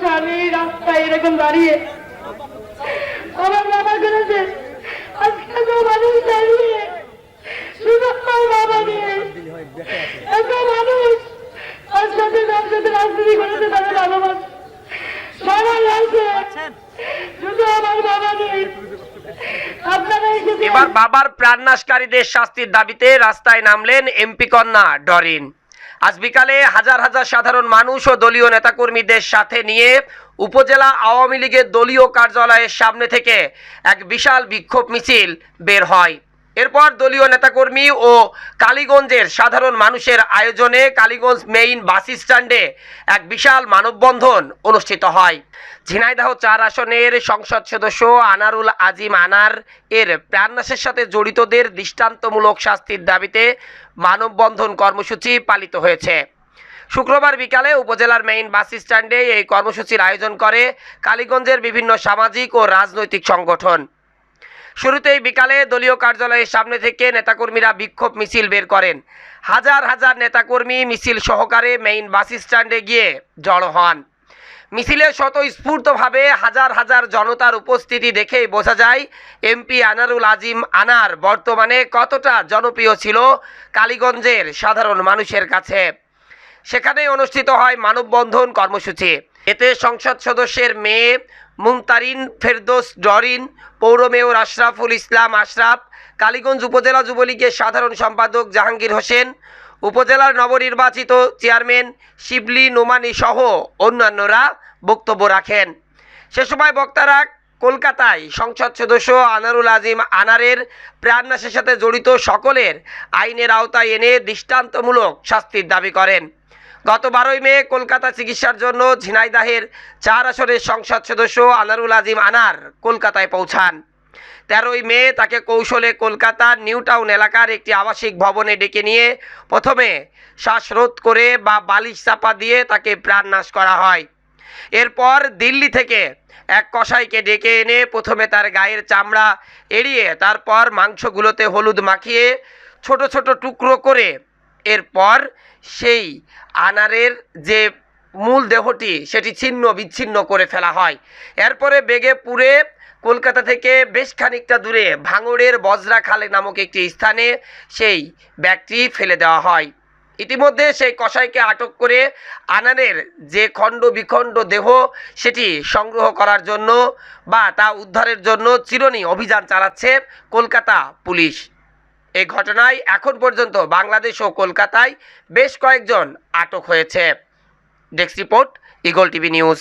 স্বামী রাস্তায় এরকম দাঁড়িয়ে আমার বাবা করেছে। আজকে তো মানুষ দাঁড়িয়ে শুধু আমার বাবা নিয়ে এত মানুষ আর সাথে তার সাথে রাজনীতি করেছে, তাদের ভালোবাসে সবাই আছে, শুধু আমার বাবা নেই। আপনারা এবার বাবার প্রাণনাশকারীদের শাস্তির দাবিতে রাস্তায় নামলেন এমপি কন্যা ডরিন। আজ বিকালে হাজার হাজার সাধারণ মানুষ ও দলীয় নেতাকর্মীদের সাথে নিয়ে উপজেলা আওয়ামী লীগের দলীয় কার্যালয়ের সামনে থেকে এক বিশাল বিক্ষোভ মিছিল বের হয়। এরপর দলীয় নেতাকর্মী ও কালীগঞ্জের সাধারণ মানুষের আয়োজনে কালীগঞ্জ মেইন বাস স্ট্যান্ডে এক বিশাল মানববন্ধন অনুষ্ঠিত হয়। ঝিনাইদহ ৪ আসনের সংসদ সদস্য আনারুল আজিম আনার এর প্রাণনাশের সাথে জড়িতদের দৃষ্টান্তমূলক শাস্তির দাবিতে মানববন্ধন কর্মসূচি পালিত হয়েছে। শুক্রবার বিকালে উপজেলার মেইন বাস স্ট্যান্ডে এই কর্মসূচির আয়োজন করে কালীগঞ্জের বিভিন্ন সামাজিক ও রাজনৈতিক সংগঠন। শুরুতেই বিকালে দলীয় কার্যালয়ের সামনে থেকে নেতাকর্মীরা বিক্ষোভ মিছিল বের করেন। হাজার হাজার নেতাকর্মী মিছিল সহকারে মেইন বাস স্ট্যান্ডে গিয়ে জড়ো হন। মিছিলে স্বতঃস্ফূর্তভাবে হাজার হাজার জনতার উপস্থিতি দেখেই বোঝা যায় এমপি আনারুল আজিম আনার বর্তমানে কতটা জনপ্রিয় ছিল কালীগঞ্জের সাধারণ মানুষের কাছে। সেখানে অনুষ্ঠিত হয় মানববন্ধন কর্মসূচি। এতে সংসদ সদস্যের মেয়ে মুমতারিন ফেরদৌস ডরিন, পৌর মেয়র আশরাফুল ইসলাম আশরাফ, কালীগঞ্জ উপজেলা যুবলীগের সাধারণ সম্পাদক জাহাঙ্গীর হোসেন, উপজেলার নবনির্বাচিত চেয়ারম্যান শিবলি নোমানি সহ অন্যান্যরা বক্তব্য রাখেন। সে সময় বক্তারা কলকাতায় সংসদ সদস্য আনারুল আজিম আনারের প্রাণনাশের সাথে জড়িত সকলের আইনের আওতায় এনে দৃষ্টান্তমূলক শাস্তির দাবি করেন। গত 12ই মে কলকাতা চিকিৎসার জন্য ঝিনাইদহের 4 আসনের সংসদ সদস্য আনারুল আজিম আনার কলকাতায় পৌঁছান। 13ই মে তাকে কৌশলে কলকাতার নিউ টাউন এলাকার একটি আবাসিক ভবনে ডেকে নিয়ে প্রথমে শ্বাসরোধ করে বা বালিশ চাপা দিয়ে তাকে প্রাণনাশ করা হয়। এরপর দিল্লি থেকে এক কসাইকে ডেকে এনে প্রথমে তার গায়ের চামড়া এড়িয়ে তারপর মাংসগুলোতে হলুদ মাখিয়ে ছোট ছোট টুকরো করে এরপর সেই আনারের যে মূল দেহটি সেটি ছিন্ন বিচ্ছিন্ন করে ফেলা হয়। এরপরে বেগে পুড়ে কলকাতা থেকে বেশ খানিকটা দূরে ভাঙড়ের বজরা খালে নামক একটি স্থানে সেই ব্যাগটি ফেলে দেওয়া হয়। ইতিমধ্যে সেই কসাইকে আটক করে আনারের যে খণ্ড বিখণ্ড দেহ সেটি সংগ্রহ করার জন্য বা তা উদ্ধারের জন্য চিরুনি অভিযান চালাচ্ছে কলকাতা পুলিশ। এই ঘটনায় এখন পর্যন্ত বাংলাদেশ ও কলকাতায় বেশ কয়েকজন আটক হয়েছে। Desk report, eagle TV news.